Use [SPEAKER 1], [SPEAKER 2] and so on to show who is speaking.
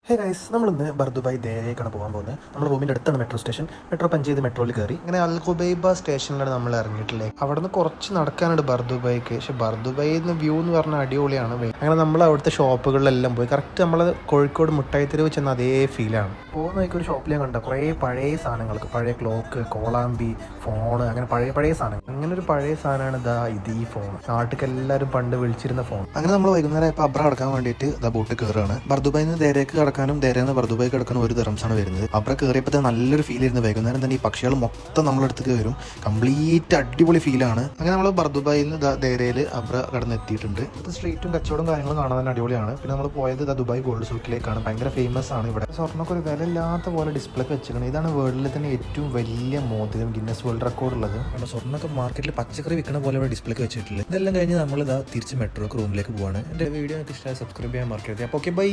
[SPEAKER 1] Hey guys, നമ്മളിന്ന് Bur Dubai ദേരേക്കാണ് പോകാൻ പോകുന്നത്. നമ്മുടെ റൂമിൻ്റെ അടുത്താണ് മെട്രോ സ്റ്റേഷൻ. മെട്രോ പഞ്ച് ചെയ്ത് മെട്രോയിൽ കയറി ഇങ്ങനെ അൽ ഖുബൈബ സ്റ്റേഷനിലാണ് നമ്മൾ ഇറങ്ങിയിട്ടുള്ളത്. അവിടെ നിന്ന് കുറച്ച് നടക്കാനുണ്ട് ബർദുബായ്ക്ക്. പക്ഷെ ബർദുബായിന്ന് വ്യൂ എന്ന് പറഞ്ഞാൽ അടിപൊളിയാണ്. അങ്ങനെ നമ്മൾ അവിടുത്തെ ഷോപ്പുകളിലെല്ലാം പോയി കറക്റ്റ് നമ്മൾ കോഴിക്കോട് മുട്ടായി തെരുവ് ചെന്ന അതേ ഫീലാണ്. പോകുന്ന ഒരു ഷോപ്പിൽ ഞാൻ കണ്ട കുറേ പഴയ സാധനങ്ങൾക്ക്, പഴയ ക്ലോക്ക്, കോളാമ്പി, ഫോണ്, അങ്ങനെ പഴയ സാധനങ്ങൾ. അങ്ങനെ ഒരു പഴയ സാധനമാണ് ഈ ഫോൺ. നാട്ടിലേക്ക് എല്ലാവരും പണ്ട് വിളിച്ചിരുന്ന ഫോൺ. അങ്ങനെ നമ്മൾ വൈകുന്നേരം ഇപ്പോൾ അബ്ര കടക്കാൻ വേണ്ടിയിട്ട് ബോട്ട് കയറുകയാണ്. ബർദുബായിൽ നിന്ന് ദേരേക്ക് കടക്കാനും ദേരേന്ന് ബർദുബായ് കിടക്കാനും ഒരു ദിറംസാണ് വരുന്നത്. അബ്ര കയറിയപ്പോൾ നല്ലൊരു ഫീൽ ആയിരുന്നു. വൈകുന്നേരം തന്നെ ഈ പക്ഷികൾ മൊത്തം നമ്മളടുത്തേക്ക് വരും. കംപ്ലീറ്റ് അടിപൊളി ഫീലാണ്. അങ്ങനെ നമ്മൾ ബർദുബായിൽ നിന്ന് ദേരയിൽ അബ്ര കടന്നെത്തിയിട്ടുണ്ട്. ഇപ്പോൾ സ്ട്രീറ്റും കച്ചവടം കാര്യങ്ങളും കാണാൻ തന്നെ അടിപൊളിയാണ്. പിന്നെ നമ്മൾ പോയത് ദുബായ് ഗോൾഡ് സൂക്കിലേക്കാണ്. ഭയങ്കര ഫേമസ് ആണ് ഇവിടെ. സ്വർണ്ണമൊക്കെ ഒരു വിലയില്ലാത്ത പോലെ ഡിസ്പ്ലേക്ക് വെച്ചിരിക്കുന്നത്. ഇതാണ് വേൾഡിൽ തന്നെ ഏറ്റവും വലിയ മോതിരം, ഗിന്നസ് വേൾഡ് റെക്കോർഡ് ഉള്ളത്. നമ്മുടെ സ്വർണ്ണമൊക്കെ മാർക്കറ്റിൽ പച്ചക്കറി വിൽക്കുന്ന പോലെ ഇവിടെ ഡിസ്പ്ലേക്ക് വെച്ചിട്ടുള്ളത്. ഇതെല്ലാം കഴിഞ്ഞ് നമ്മൾ തിരിച്ച് മെട്രോക്ക് റൂമിലേക്ക് പോവാണ്. എൻ്റെ വീഡിയോ നിങ്ങൾക്ക് ഇഷ്ടമായി സബ്സ്ക്രൈബ് ചെയ്യാൻ മറക്കരുത്. അപ്പോൾ ഓക്കെ, ബൈ.